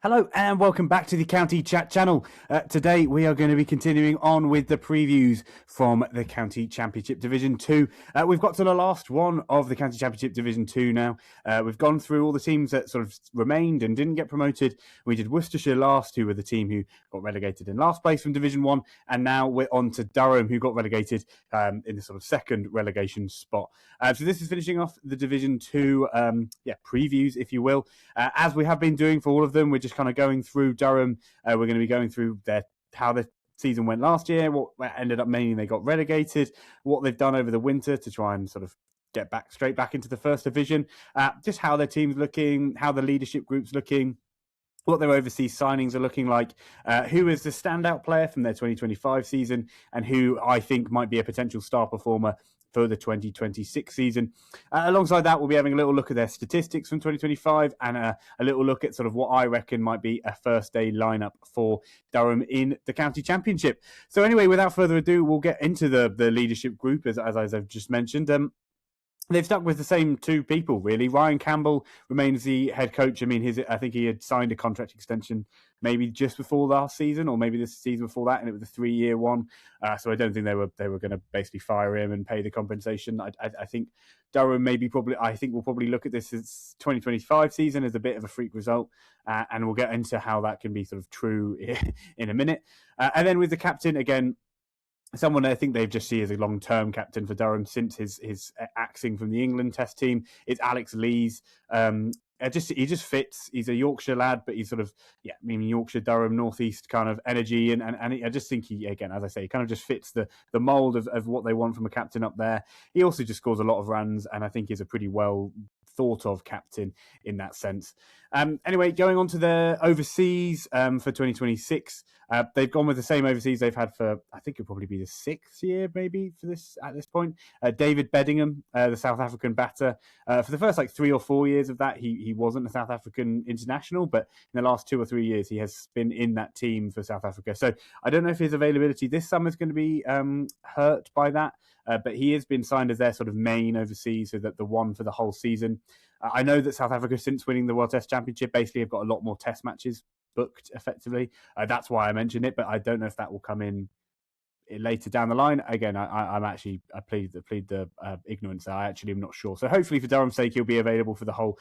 Hello and welcome back to the County Chat channel. Today we are going to be continuing on with the previews from the County Championship Division 2. We've got to the last one of the County Championship Division 2 now. We've gone through all the teams that sort of remained and didn't get promoted. We did Worcestershire last, who were the team who got relegated in last place from Division 1. And now we're on to Durham, who got relegated in the sort of second relegation spot. So this is finishing off the Division 2 previews, if you will. As we have been doing for all of them, we're just kind of going through Durham. We're going to be going through how the season went last year, what ended up meaning they got relegated, what they've done over the winter to try and sort of get straight back into the first division, just how their team's looking, how the leadership group's looking, what their overseas signings are looking like, who is the standout player from their 2025 season, and who I think might be a potential star performer for the 2026 season. Alongside that, we'll be having a little look at their statistics from 2025 and a little look at sort of what I reckon might be a first day lineup for Durham in the County Championship. So anyway, without further ado, we'll get into the leadership group, as I've just mentioned. They've stuck with the same two people, really. Ryan Campbell remains the head coach. I mean, I think he had signed a contract extension maybe just before last season, or maybe this season before that, and it was a 3-year one. So I don't think they were going to basically fire him and pay the compensation. I think Durham will probably look at this as 2025 season as a bit of a freak result, and we'll get into how that can be sort of true in a minute. And then with the captain again. Someone I think they've just seen as a long-term captain for Durham since his axing from the England test team. It's Alex Lees. He just fits. He's a Yorkshire lad, but he's sort of, Yorkshire, Durham, Northeast kind of energy. And I just think he, again, as I say, he kind of just fits the mould of what they want from a captain up there. He also just scores a lot of runs, and I think he's a pretty well thought of captain in that sense. Anyway, going on to their overseas for 2026, they've gone with the same overseas they've had for, I think it'll probably be the 6th year maybe for this at this point. David Beddingham, the South African batter, for the first 3 or 4 years of that, he wasn't a South African international, but in the last 2 or 3 years he has been in that team for South Africa. So I don't know if his availability this summer is going to be hurt by that. But he has been signed as their sort of main overseas, so that the one for the whole season. I know that South Africa, since winning the World Test Championship, basically have got a lot more test matches booked effectively. That's why I mentioned it, but I don't know if that will come in later down the line. Again, I plead the ignorance. I actually am not sure. So hopefully for Durham's sake, he'll be available for the whole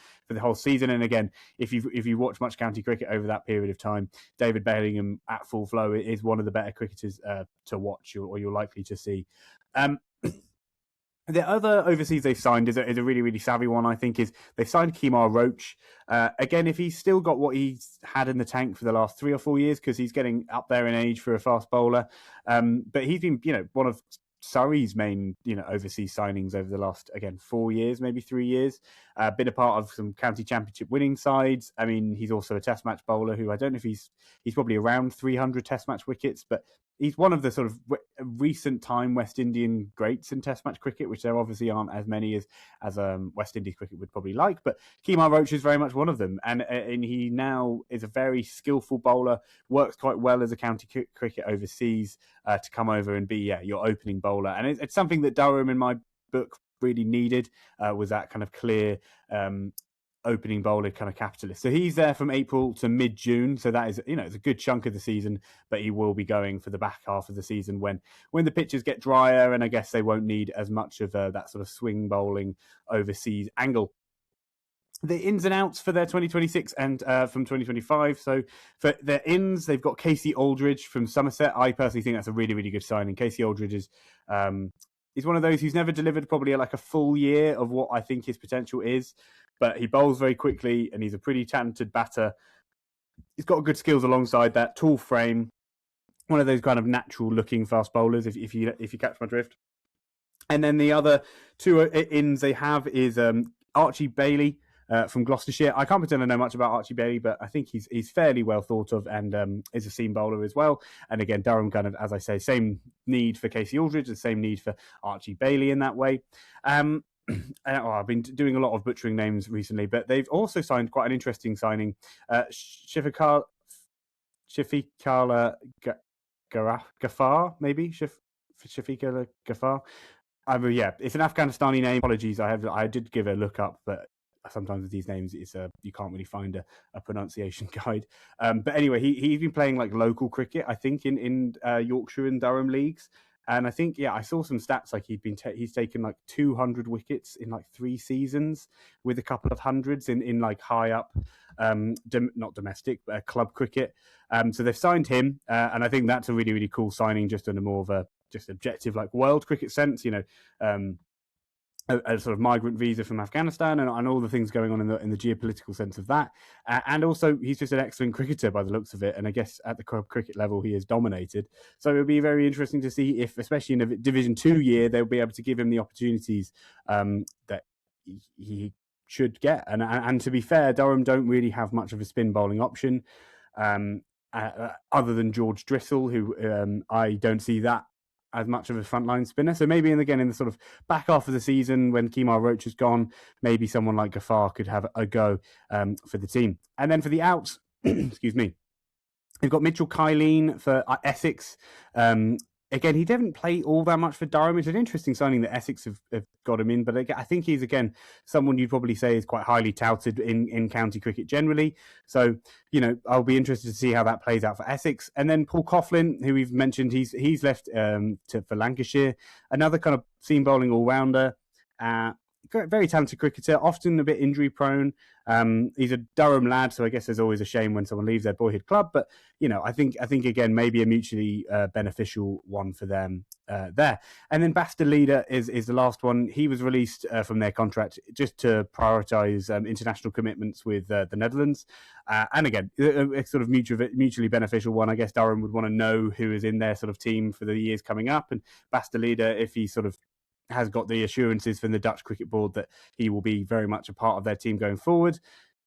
season. And again, if you watch much county cricket over that period of time, David Bellingham at full flow is one of the better cricketers to watch, or you're likely to see. The other overseas they've signed is a really, really savvy one, I think, is they've signed Kemar Roach. Again, if he's still got what he's had in the tank for the last 3 or 4 years, because he's getting up there in age for a fast bowler. But he's been, one of Surrey's main, overseas signings over the last, again, 4 years, maybe 3 years. Been a part of some county championship winning sides. I mean, he's also a test match bowler who I don't know if he's probably around 300 test match wickets, but he's one of the sort of recent time West Indian greats in test match cricket, which there obviously aren't as many as West Indies cricket would probably like. But Kemar Roach is very much one of them. And he now is a very skillful bowler, works quite well as a county cricket overseas to come over and be, your opening bowler. And it's something that Durham, in my book, really needed, was that kind of clear opening bowler kind of capitalist. So he's there from April to mid-June. So that is, it's a good chunk of the season, but he will be going for the back half of the season when the pitches get drier, and I guess they won't need as much of that sort of swing bowling overseas angle. The ins and outs for their 2026 and from 2025. So for their ins, they've got Casey Aldridge from Somerset. I personally think that's a really, really good signing. Casey Aldridge is one of those who's never delivered probably a full year of what I think his potential is, but he bowls very quickly and he's a pretty talented batter. He's got good skills alongside that, tall frame, one of those kind of natural looking fast bowlers, if you catch my drift. And then the other two ins they have is Archie Bailey from Gloucestershire. I can't pretend I know much about Archie Bailey, but I think he's fairly well thought of and is a seam bowler as well. And again, Durham kind of, as I say, same need for Casey Aldridge, the same need for Archie Bailey in that way. I've been doing a lot of butchering names recently, but they've also signed quite an interesting signing. Shafiqala Ghaffar, maybe? Shafiqala Ghaffar. It's an Afghanistani name. Apologies, I did give a look up, but sometimes with these names, it's you can't really find a pronunciation guide. But anyway, he's been playing like local cricket, I think, in Yorkshire and Durham leagues. And I think, I saw some stats like he's taken like 200 wickets in like 3 seasons, with a couple of hundreds in like high up, not domestic, but club cricket. So they've signed him, and I think that's a really, really cool signing, just in a more of a just objective like world cricket sense. A sort of migrant visa from Afghanistan, and all the things going on in the geopolitical sense of that. And also, he's just an excellent cricketer by the looks of it. And I guess at the club cricket level, he has dominated. So it'll be very interesting to see if, especially in a Division 2 year, they'll be able to give him the opportunities that he should get. And to be fair, Durham don't really have much of a spin bowling option, other than George Drissel, who I don't see that as much of a frontline spinner. So maybe, and again, in the sort of back half of the season when Kemar Roach is gone, maybe someone like Ghaffar could have a go for the team. And then for the outs, excuse me, we've got Mitchell Kylene for Essex. Again, he didn't play all that much for Durham. It's an interesting signing that Essex have got him in, but I think he's, again, someone you'd probably say is quite highly touted in county cricket generally. So, I'll be interested to see how that plays out for Essex. And then Paul Coughlin, who we've mentioned, he's left for Lancashire, another kind of seam bowling all-rounder. Very talented cricketer, often a bit injury prone. He's a Durham lad, so I guess there's always a shame when someone leaves their boyhood club. But I think again, maybe a mutually beneficial one for them there. And then Basta Leader is the last one. He was released from their contract just to prioritise international commitments with the Netherlands. And again, a sort of mutually beneficial one. I guess Durham would want to know who is in their sort of team for the years coming up. And Basta Leader, if he sort of has got the assurances from the Dutch Cricket Board that he will be very much a part of their team going forward,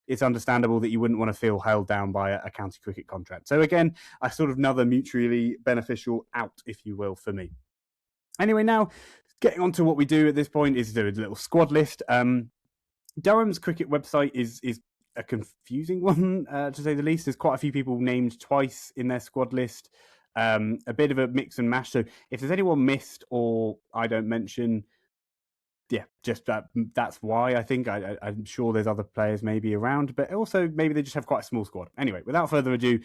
it's understandable that you wouldn't want to feel held down by a county cricket contract. So again, a sort of another mutually beneficial out, if you will, for me. Anyway, now getting on to what we do at this point is do a little squad list. Durham's cricket website is a confusing one, to say the least. There's quite a few people named twice in their squad list. A bit of a mix and mash. So if there's anyone missed or I don't mention, just that's why. I think I'm sure there's other players maybe around, but also maybe they just have quite a small squad. Anyway, without further ado,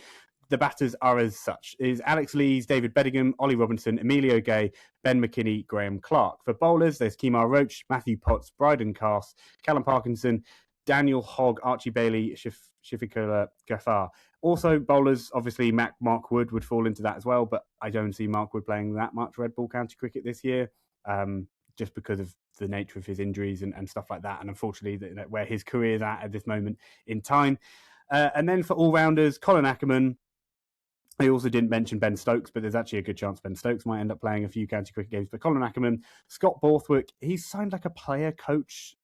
the batters are as such: is Alex Lees, David Bedingham, Ollie Robinson, Emilio Gay, Ben McKinney, Graham Clark. For bowlers, there's Kemar Roach, Matthew Potts, Bryden Cass, Callum Parkinson, Daniel Hogg, Archie Bailey, Shafiqullah Ghaffar. Also, bowlers, obviously, Mark Wood would fall into that as well, but I don't see Mark Wood playing that much Red Bull County cricket this year, just because of the nature of his injuries and stuff like that, and unfortunately, where his career is at this moment in time. And then for all-rounders, Colin Ackerman. I also didn't mention Ben Stokes, but there's actually a good chance Ben Stokes might end up playing a few county cricket games. But Colin Ackerman, Scott Borthwick, he's signed like a player-coach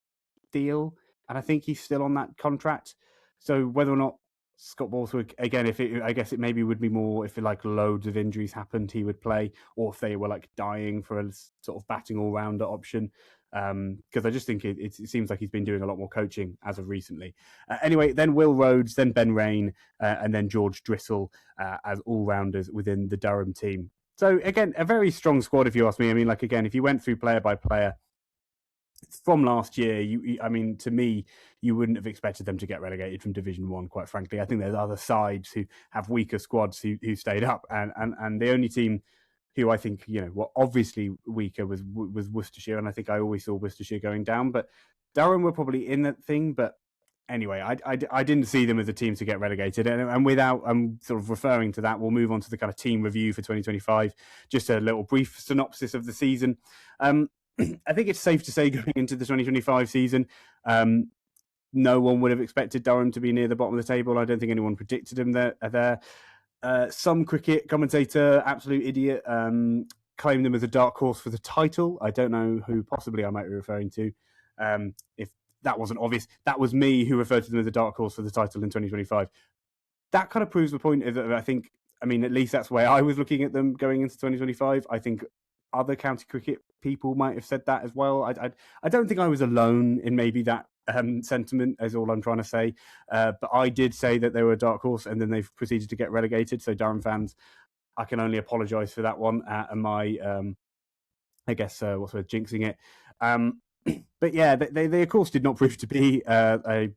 deal, and I think he's still on that contract. So whether or not Scott Borthwick, again, I guess it maybe would be more if like loads of injuries happened, he would play, or if they were like dying for a sort of batting all-rounder option. Because I just think it seems like he's been doing a lot more coaching as of recently. Anyway, then Will Rhodes, then Ben Rain, and then George Drissel as all-rounders within the Durham team. So again, a very strong squad if you ask me. I mean, like again, if you went through player by player from last year, to me, you wouldn't have expected them to get relegated from Division 1, quite frankly. I think there's other sides who have weaker squads who stayed up. And the only team who I think, were obviously weaker was Worcestershire. And I think I always saw Worcestershire going down. But Durham were probably in that thing. But anyway, I didn't see them as a team to get relegated. And without sort of referring to that, we'll move on to the kind of team review for 2025. Just a little brief synopsis of the season. I think it's safe to say going into the 2025 season, no one would have expected Durham to be near the bottom of the table. I don't think anyone predicted them there. Some cricket commentator, absolute idiot, claimed them as a dark horse for the title. I don't know who possibly I might be referring to. If that wasn't obvious, that was me who referred to them as a dark horse for the title in 2025. That kind of proves the point that I think, at least that's where I was looking at them going into 2025. I think other county cricket people might have said that as well. I don't think I was alone in maybe that sentiment, is all I'm trying to say. But I did say that they were a dark horse, and then they've proceeded to get relegated. So Durham fans, I can only apologise for that one and my, I guess, jinxing it. But yeah, they of course did not prove to be a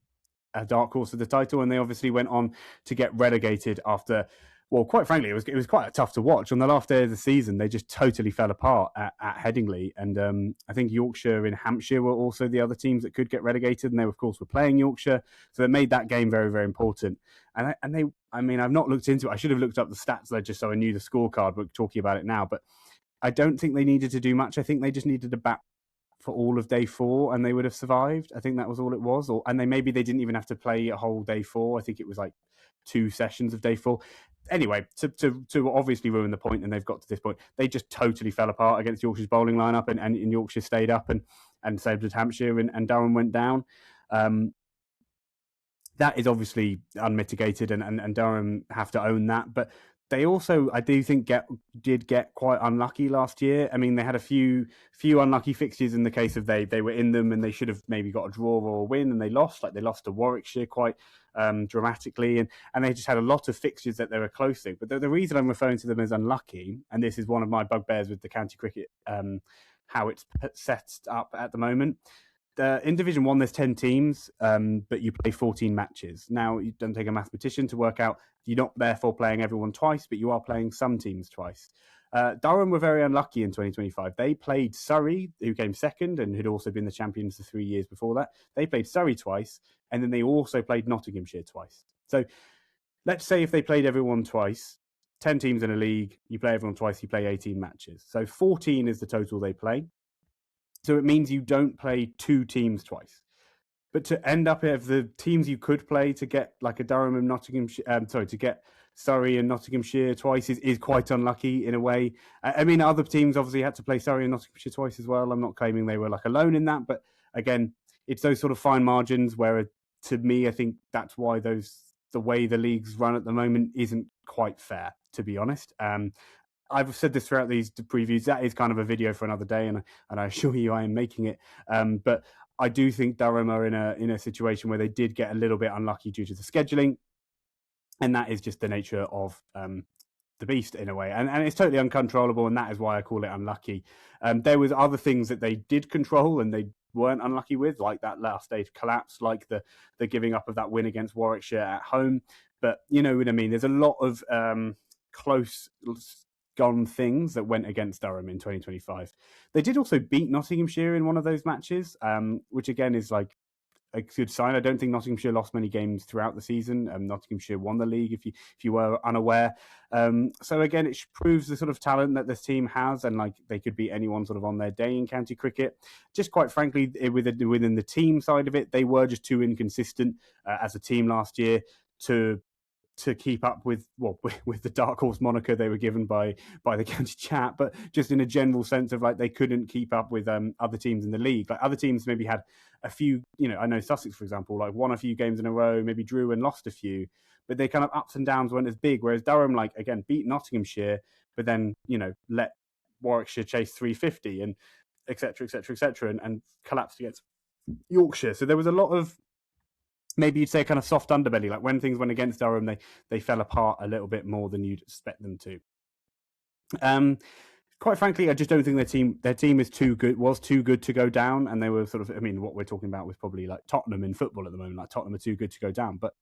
dark horse of the title, and they obviously went on to get relegated after. Well, quite frankly, it was quite tough to watch. On the last day of the season, they just totally fell apart at Headingley, and I think Yorkshire and Hampshire were also the other teams that could get relegated, and they of course were playing Yorkshire, so it made that game very, very important. And they, I mean, I've not looked into it. I should have looked up the stats there just so I knew the scorecard. We're talking about it now, but I don't think they needed to do much. I think they just needed to bat for all of day 4 and they would have survived. I think that was all it was. And maybe they didn't even have to play a whole day 4. I think it was like 2 sessions of day 4. Anyway, to obviously ruin the point, and they've got to this point, they just totally fell apart against Yorkshire's bowling lineup, and Yorkshire stayed up, and so did Hampshire, and Durham went down. That is obviously unmitigated, and Durham have to own that. But they also, I do think, did get quite unlucky last year. I mean, they had a few unlucky fixtures in the case of they were in them and they should have maybe got a draw or a win, and they lost. Like they lost to Warwickshire quite dramatically, and they just had a lot of fixtures that they were close to. But the reason I'm referring to them as unlucky, and this is one of my bugbears with the county cricket, how it's set up at the moment. In Division 1, there's 10 teams, but you play 14 matches. Now, you don't take a mathematician to work out you're not therefore playing everyone twice, but you are playing some teams twice. Durham were very unlucky in 2025. They played Surrey, who came second and had also been the champions the 3 years before that. They played Surrey twice, and then they also played Nottinghamshire twice. So let's say if they played everyone twice, 10 teams in a league, you play everyone twice, you play 18 matches. So 14 is the total they play. So it means you don't play 2 teams twice. But to end up of the teams you could play to get like a Durham and Nottinghamshire, to get Surrey and Nottinghamshire twice is quite unlucky in a way. I mean, other teams obviously had to play Surrey and Nottinghamshire twice as well. I'm not claiming they were like alone in that, but again, it's those sort of fine margins where, to me, I think that's why the way the leagues run at the moment isn't quite fair, to be honest. I've said this throughout these previews. That is kind of a video for another day, and I assure you I am making it. But I do think Durham are in a situation where they did get a little bit unlucky due to the scheduling, and that is just the nature of the beast in a way, and it's totally uncontrollable, and that is why I call it unlucky. There was other things that they did control and they weren't unlucky with, like that last day collapse, like the giving up of that win against Warwickshire at home. But you know what I mean. There's a lot of close gone things that went against Durham in 2025. They did also beat Nottinghamshire in one of those matches, which again is like a good sign. I don't think Nottinghamshire lost many games throughout the season. Nottinghamshire won the league, if you were unaware. So again, it proves the sort of talent that this team has, and like they could beat anyone sort of on their day in county cricket. Just quite frankly, within the team side of it, they were just too inconsistent as a team last year to keep up with the dark horse moniker they were given by the county chat, but just in a general sense of like they couldn't keep up with other teams in the league. Like other teams maybe had a few, I know Sussex, for example, like won a few games in a row, maybe drew and lost a few, but they kind of ups and downs weren't as big. Whereas Durham, like again, beat Nottinghamshire, but then let Warwickshire chase 350 and etc. and collapsed against Yorkshire. So there was a lot of, maybe you'd say, kind of soft underbelly. Like when things went against Durham, they fell apart a little bit more than you'd expect them to. Quite frankly, I just don't think their team is too good. Was too good to go down, and they were sort of. I mean, what we're talking about was probably like Tottenham in football at the moment. Like Tottenham are too good to go down, but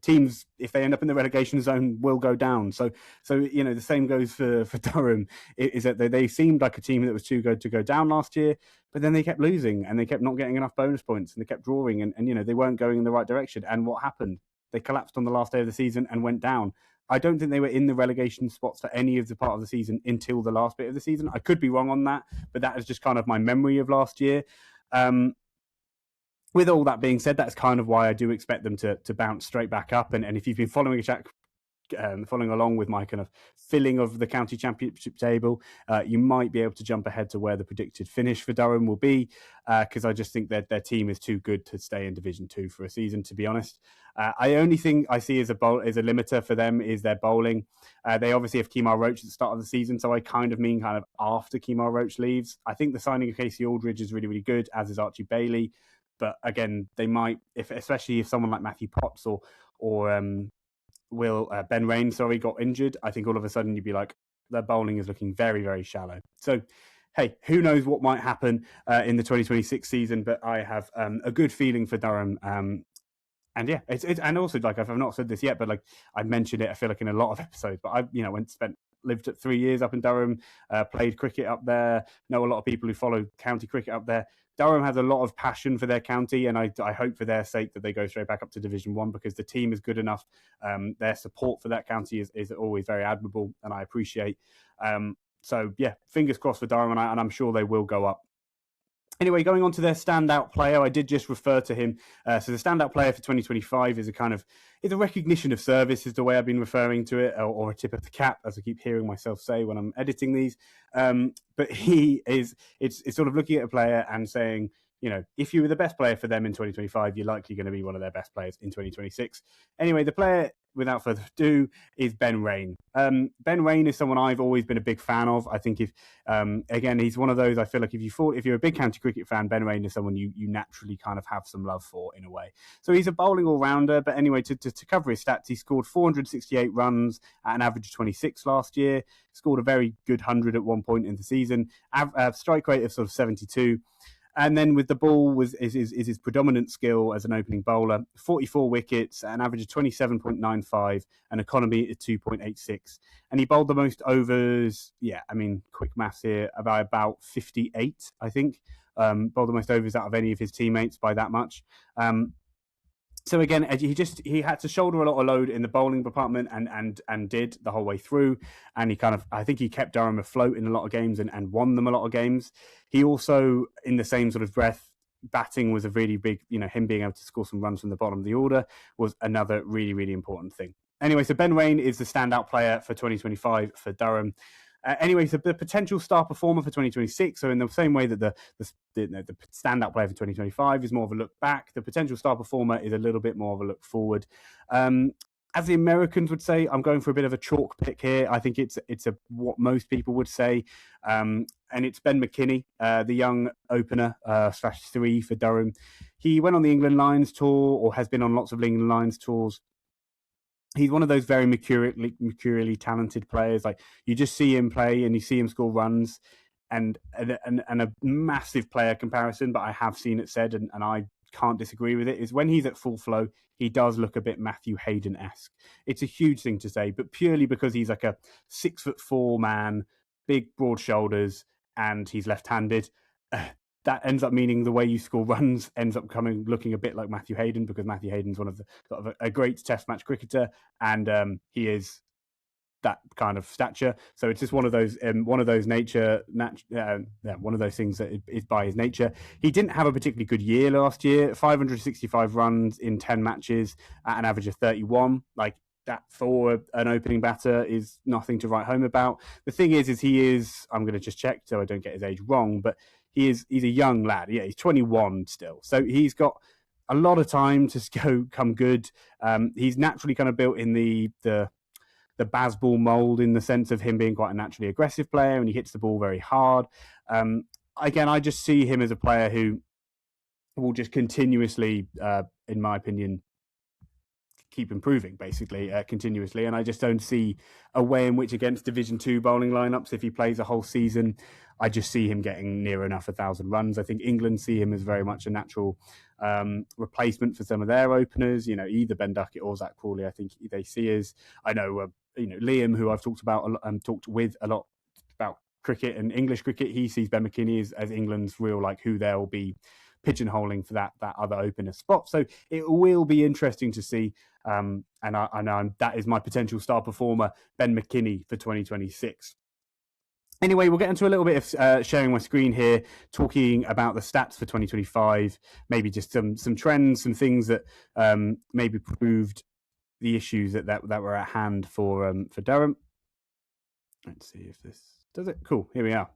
teams, if they end up in the relegation zone, will go down. So the same goes for Durham. Is that they seemed like a team that was too good to go down last year, but then they kept losing and they kept not getting enough bonus points and they kept drawing and they weren't going in the right direction. And what happened? They collapsed on the last day of the season and went down. I don't think they were in the relegation spots for any of the part of the season until the last bit of the season. I could be wrong on that, but that is just kind of my memory of last year. With all that being said, that's kind of why I do expect them to bounce straight back up. And if you've been following following along with my kind of filling of the county championship table, you might be able to jump ahead to where the predicted finish for Durham will be, because I just think that their team is too good to stay in Division 2 for a season, to be honest. I only thing I see as a limiter for them is their bowling. They obviously have Kemar Roach at the start of the season, so I kind of mean kind of after Kemar Roach leaves. I think the signing of Casey Aldridge is really, really good, as is Archie Bailey. But again, they might, especially if someone like Matthew Potts or Ben Rain, got injured, I think all of a sudden you'd be like, their bowling is looking very, very shallow. So hey, who knows what might happen in the 2026 season? But I have a good feeling for Durham. And yeah, it's and also like I've not said this yet, but like I mentioned it, I feel like in a lot of episodes. But I, lived at 3 years up in Durham, played cricket up there. Know a lot of people who follow county cricket up there. Durham has a lot of passion for their county, and I hope for their sake that they go straight back up to Division 1 because the team is good enough. Their support for that county is always very admirable, and I appreciate. So yeah, fingers crossed for Durham, and I'm sure they will go up. Anyway, going on to their standout player, I did just refer to him. So the standout player for 2025 is a recognition of service, is the way I've been referring to it, or a tip of the cap, as I keep hearing myself say when I'm editing these. But it's sort of looking at a player and saying, if you were the best player for them in 2025, you're likely going to be one of their best players in 2026. Anyway, the player, without further ado, is Ben Raine. Ben Raine is someone I've always been a big fan of. I think again, he's one of those, I feel like if you're a big county cricket fan, Ben Raine is someone you naturally kind of have some love for in a way. So he's a bowling all-rounder, but anyway, to cover his stats, he scored 468 runs at an average of 26 last year, scored a very good 100 at one point in the season, strike rate of sort of 72. And then with the ball is his predominant skill as an opening bowler. 44 wickets, an average of 27.95, an economy at 2.86. And he bowled the most overs, quick maths here, about 58, I think. Bowled the most overs out of any of his teammates by that much. So again, he had to shoulder a lot of load in the bowling department and did the whole way through. And I think he kept Durham afloat in a lot of games and won them a lot of games. He also, in the same sort of breath, batting was a really big, him being able to score some runs from the bottom of the order was another really, really important thing. Anyway, so Ben Raine is the standout player for 2025 for Durham. Anyway, so the potential star performer for 2026. So in the same way that the standout player for 2025 is more of a look back, the potential star performer is a little bit more of a look forward. As the Americans would say, I'm going for a bit of a chalk pick here. I think it's what most people would say, and it's Ben McKinney, the young opener /3 for Durham. He went on the England Lions tour, or has been on lots of England Lions tours. He's one of those very mercurially talented players. Like, you just see him play and you see him score runs, and a massive player comparison. But I have seen it said, and I can't disagree with it, is when he's at full flow, he does look a bit Matthew Hayden-esque. It's a huge thing to say, but purely because he's like a 6'4" man, big broad shoulders, and he's left-handed. That ends up meaning the way you score runs ends up looking a bit like Matthew Hayden, because Matthew Hayden's one of a great test match cricketer, and he is that kind of stature. So it's just one of those one of those things that is by his nature. He didn't have a particularly good year last year. 565 runs in 10 matches at an average of 31. Like, that for an opening batter is nothing to write home about. The thing is I'm going to just check so I don't get his age wrong, but he's a young lad. Yeah, he's 21 still. So he's got a lot of time to come good. He's naturally kind of built in the Bazball mould, in the sense of him being quite a naturally aggressive player, and he hits the ball very hard. Again, I just see him as a player who will just continuously, in my opinion, keep improving, basically, continuously. And I just don't see a way in which, against Division 2 bowling lineups, if he plays a whole season, I just see him getting near enough 1,000 runs. I think England see him as very much a natural replacement for some of their openers, either Ben Duckett or Zach Crawley. I think they see as, I know, Liam, who I've talked with a lot about cricket and English cricket, he sees Ben McKinney as England's real, like, who they'll be pigeonholing for that other opener spot. So it will be interesting to see. And I know that is my potential star performer, Ben McKinney, for 2026. Anyway, we'll get into a little bit of sharing my screen here, talking about the stats for 2025, maybe just some trends, some things that maybe proved the issues that were at hand for Durham. Let's see if this does it. Cool, here we are.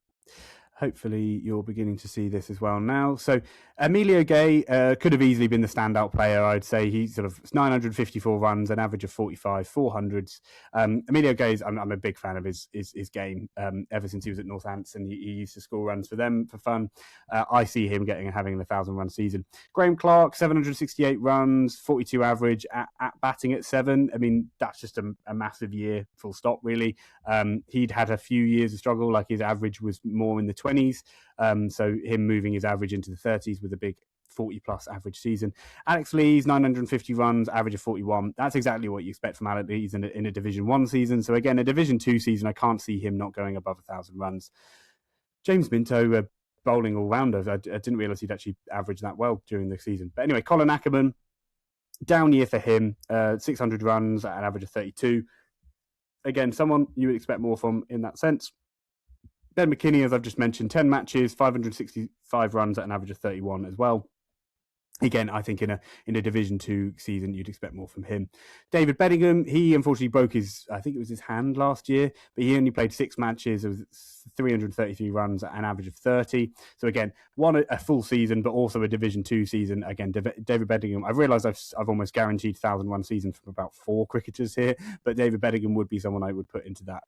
Hopefully you're beginning to see this as well now. So Emilio Gay could have easily been the standout player, I'd say. He's sort of 954 runs, an average of 45, 400s. Emilio Gay, I'm a big fan of his game. Ever since he was at Northampton, he used to score runs for them for fun. I see him having a 1,000-run season. Graham Clark, 768 runs, 42 average, at batting at 7. I mean, that's just a massive year, full stop, really. He'd had a few years of struggle, like his average was more in the 20s 20s. So him moving his average into the 30s with a big 40-plus average season. Alex Lees, 950 runs, average of 41. That's exactly what you expect from Alex Lees in a Division 1 season. So again, a Division 2 season, I can't see him not going above 1,000 runs. James Minto, bowling all-rounder. I didn't realise he'd actually average that well during the season. But anyway, Colin Ackerman, down year for him, 600 runs at an average of 32. Again, someone you would expect more from in that sense. Ben McKinney, as I've just mentioned, 10 matches, 565 runs at an average of 31 as well. Again, I think in a Division 2 season, you'd expect more from him. David Bedingham, he unfortunately broke his hand last year, but he only played 6 matches of 333 runs at an average of 30. So again, a full season, but also a Division 2 season. Again, David Bedingham, I've realised I've almost guaranteed 1,000-run season from about 4 cricketers here, but David Bedingham would be someone I would put into that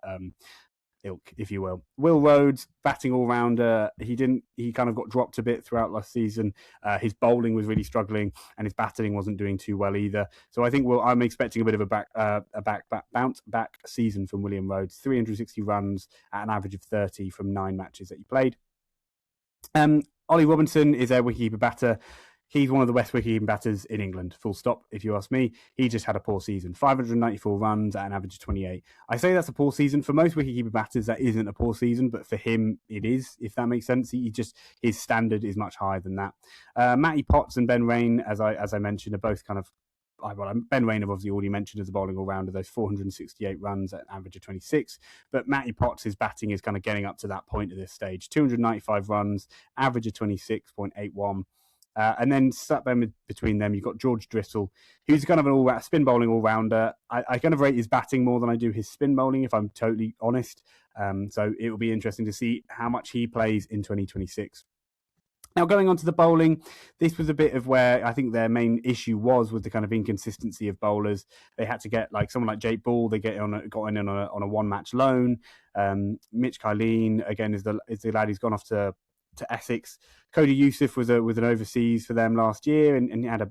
ilk, if you will. Will Rhodes, batting all-rounder. He kind of got dropped a bit throughout last season. His bowling was really struggling, and his batting wasn't doing too well either. So I think I'm expecting a bit of a bounce back season from William Rhodes. 360 runs at an average of 30 from 9 matches that he played. Ollie Robinson is their wicketkeeper batter. He's one of the best wicket-keeping batters in England, full stop, if you ask me. He just had a poor season. 594 runs at an average of 28. I say that's a poor season. For most wicket-keeping batters, that isn't a poor season, but for him, it is, if that makes sense. His standard is much higher than that. Matty Potts and Ben Rain, as I mentioned, are both kind of... Ben Rain, I've obviously already mentioned as a bowling all-rounder, those 468 runs at an average of 26. But Matty Potts, his batting is kind of getting up to that point at this stage. 295 runs, average of 26.81. And then sat there between them, you've got George Drissel, who's kind of an spin bowling all-rounder. I kind of rate his batting more than I do his spin bowling, if I'm totally honest. So it will be interesting to see how much he plays in 2026. Now, going on to the bowling, this was a bit of where I think their main issue was with the kind of inconsistency of bowlers. They had to get someone like Jake Ball. They got in on a one-match loan. Mitch Kylene, again, is the lad who's gone off to Essex. Cody Youssef was an overseas for them last year, and he had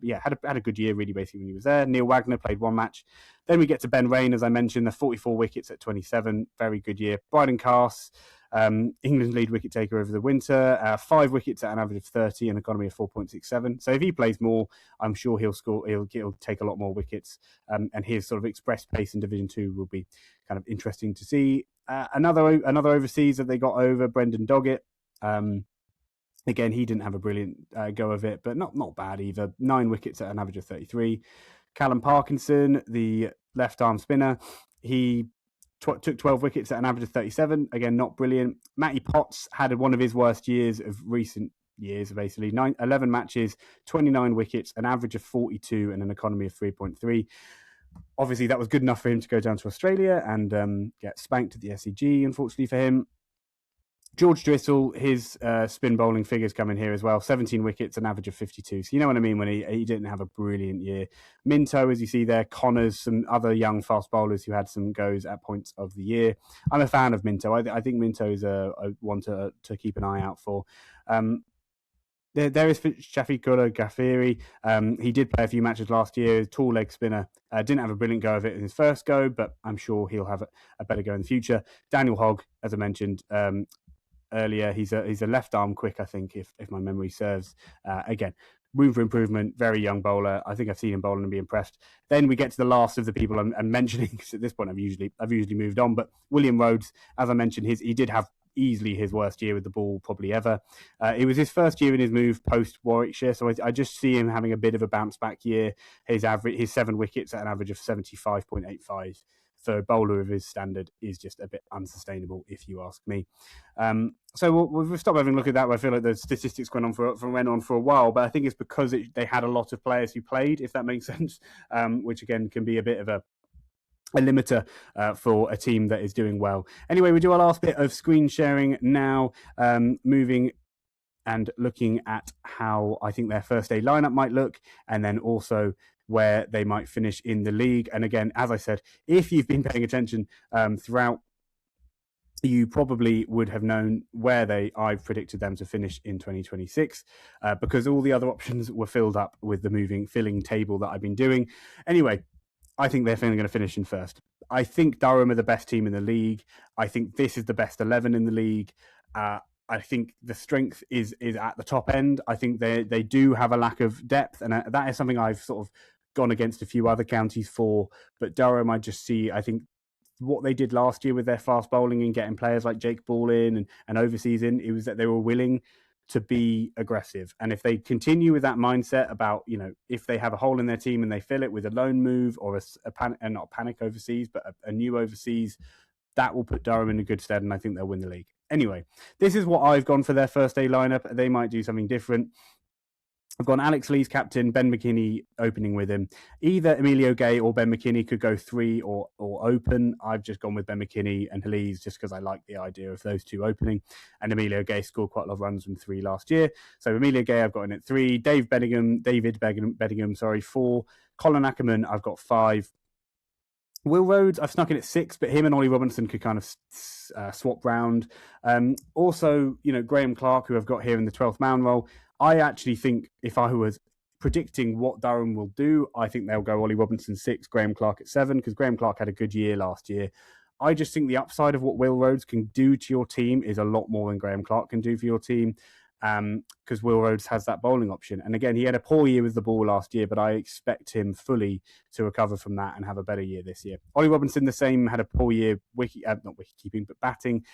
a good year really basically when he was there. Neil Wagner played 1 match. Then we get to Ben Rain, as I mentioned, the 44 wickets at 27, very good year. Bryden Cass, England's lead wicket taker over the winter, 5 wickets at an average of 30, an economy of 4.67. So if he plays more, I'm sure he'll score. He'll take a lot more wickets, and his sort of express pace in Division 2 will be kind of interesting to see. Another overseas that they got over, Brendan Doggett. Again, he didn't have a brilliant go of it, but not bad either. 9 wickets at an average of 33. Callum Parkinson, the left-arm spinner, he took 12 wickets at an average of 37. Again, not brilliant. Matty Potts had one of his worst years of recent years, basically. 11 matches, 29 wickets, an average of 42 and an economy of 3.3. Obviously, that was good enough for him to go down to Australia and get spanked at the SCG, unfortunately for him. George Drissel, his spin bowling figures come in here as well. 17 wickets, an average of 52. So you know what I mean when he didn't have a brilliant year. Minto, as you see there, Connors, some other young fast bowlers who had some goes at points of the year. I'm a fan of Minto. I think Minto is a one to keep an eye out for. There is Shafiqullah Ghaffari. He did play a few matches last year. Tall leg spinner. Didn't have a brilliant go of it in his first go, but I'm sure he'll have a better go in the future. Daniel Hogg, as I mentioned earlier, he's a left arm quick, I think, if my memory serves. Again, room for improvement, very young bowler. I think I've seen him bowling and be impressed. Then we get to the last of the people I'm mentioning, because at this point I've usually moved on. But William Rhodes, as I mentioned, he did have easily his worst year with the ball probably ever. It was his first year in his move post Warwickshire, so I just see him having a bit of a bounce back year. His 7 wickets at an average of 75.85 for a bowler of his standard is just a bit unsustainable, if you ask me. So we'll stop having a look at that. I feel like the statistics went on for a while, but I think it's because they had a lot of players who played, if that makes sense, which again can be a bit of a limiter for a team that is doing well. Anyway, we do our last bit of screen sharing now, moving and looking at how I think their first day lineup might look, and then also where they might finish in the league. And again, as I said, if you've been paying attention throughout, you probably would have known where I've predicted them to finish in 2026, because all the other options were filled up with the filling table that I've been doing. Anyway, I think they're going to finish in first. I think Durham are the best team in the league. I think this is the best 11 in the league. I think the strength is at the top end. I think they do have a lack of depth, and that is something I've sort of gone against a few other counties for. But Durham, I think what they did last year with their fast bowling and getting players like Jake Ball in and overseas in, it was that they were willing to be aggressive. And if they continue with that mindset about, if they have a hole in their team and they fill it with a loan move or not panic overseas, but a new overseas, that will put Durham in a good stead, and I think they'll win the league. Anyway, this is what I've gone for their first day lineup. They might do something different. I've gone Alex Lee's captain, Ben McKinney opening with him. Either Emilio Gay or Ben McKinney could go 3 or open. I've just gone with Ben McKinney and Lee's just because I like the idea of those two opening. And Emilio Gay scored quite a lot of runs from 3 last year. So Emilio Gay I've got in at 3. David Bedingham, 4. Colin Ackerman I've got 5. Will Rhodes, I've snuck in at 6, but him and Ollie Robinson could kind of swap round. Also, Graham Clark, who I've got here in the 12th man role. I actually think if I was predicting what Durham will do, I think they'll go Ollie Robinson 6, Graham Clark at 7, because Graham Clark had a good year last year. I just think the upside of what Will Rhodes can do to your team is a lot more than Graham Clark can do for your team. Because Will Rhodes has that bowling option. And again, he had a poor year with the ball last year, but I expect him fully to recover from that and have a better year this year. Ollie Robinson, the same, had a poor year, not wicket keeping, but batting.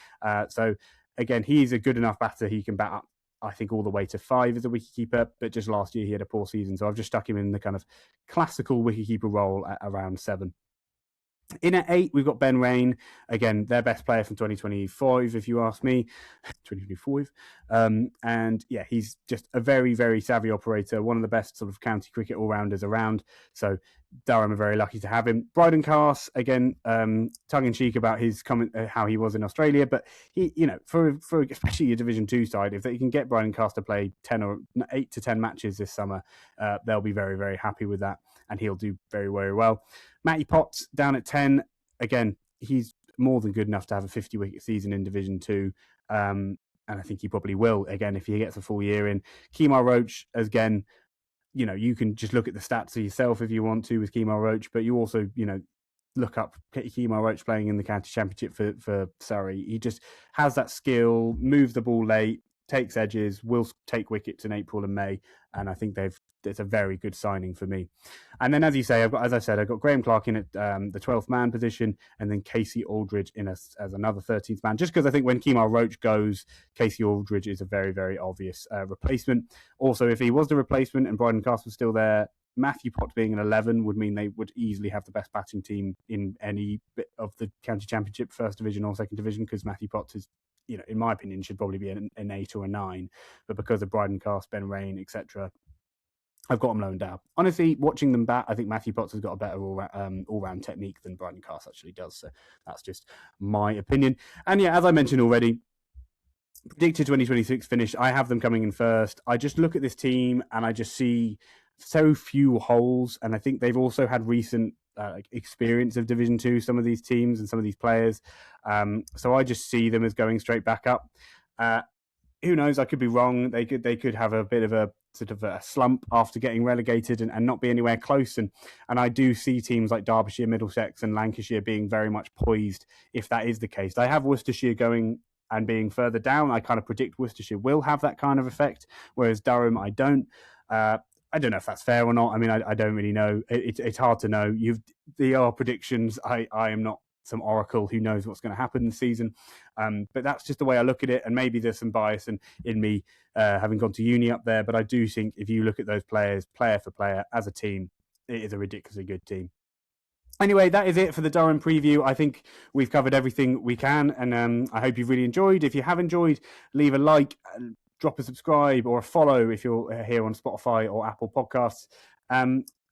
So again, he's a good enough batter. He can bat up, I think, all the way to 5 as a wicketkeeper, but just last year he had a poor season. So I've just stuck him in the kind of classical wicketkeeper role at around 7. In at 8, we've got Ben Rain. Again, their best player from 2025, if you ask me. 2025. And yeah, he's just a very, very savvy operator. One of the best sort of county cricket all-rounders around. So Durham are very lucky to have him. Bryden Cass, again, tongue-in-cheek about his comment, how he was in Australia. But he, for especially your Division 2 side, if they can get Bryden Cass to play 8 to 10 matches this summer, they'll be very, very happy with that. And he'll do very, very well. Matty Potts down at 10. Again, he's more than good enough to have a 50-wicket season in Division 2. And I think he probably will, again, if he gets a full year in. Kemar Roach, again, you can just look at the stats for yourself if you want to with Kemar Roach, but you also, look up Kemar Roach playing in the county championship for Surrey. He just has that skill, moves the ball late, takes edges, will take wickets in April and May, and I think it's a very good signing for me. And then, as you say, I've got Graham Clark in at the 12th man position, and then Casey Aldridge in as another 13th man, just because I think when Kemar Roach goes, Casey Aldridge is a very, very obvious replacement. Also, if he was the replacement and Bryden Cass was still there, Matthew Potts being an 11 would mean they would easily have the best batting team in any bit of the county championship, first division or second division, because Matthew Potts is, in my opinion, should probably be an 8 or a 9. But because of Bryden Cass, Ben Rain, etc., I've got them loaned out. Honestly, watching them bat, I think Matthew Potts has got a better all-round technique than Bryden Cass actually does. So that's just my opinion. And yeah, as I mentioned already, predicted 2026 finish, I have them coming in first. I just look at this team and I just see so few holes. And I think they've also had recent experience of Division 2, some of these teams and some of these players. So I just see them as going straight back up. Who knows? I could be wrong. They could have a bit of a sort of a slump after getting relegated and not be anywhere close. And I do see teams like Derbyshire, Middlesex and Lancashire being very much poised if that is the case. I have Worcestershire going and being further down. I kind of predict Worcestershire will have that kind of effect, whereas Durham, I don't. I don't know if that's fair or not. I mean, I don't really know. It's hard to know. They are predictions. I am not some oracle who knows what's going to happen this season. But that's just the way I look at it. And maybe there's some bias in me having gone to uni up there. But I do think if you look at those players, player for player, as a team, it is a ridiculously good team. Anyway, that is it for the Durham preview. I think we've covered everything we can. And I hope you've really enjoyed. If you have enjoyed, leave a like, drop a subscribe or a follow if you're here on Spotify or Apple Podcasts.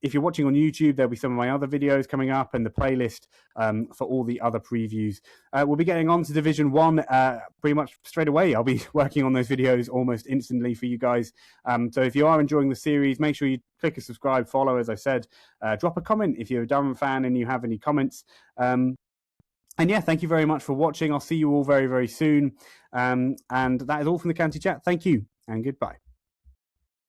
If you're watching on YouTube, there'll be some of my other videos coming up and the playlist for all the other previews. We'll be getting on to Division 1 pretty much straight away. I'll be working on those videos almost instantly for you guys. So if you are enjoying the series, make sure you click a subscribe, follow, as I said. Drop a comment if you're a Durham fan and you have any comments. And yeah, thank you very much for watching. I'll see you all very, very soon. And that is all from the County Chat. Thank you and goodbye.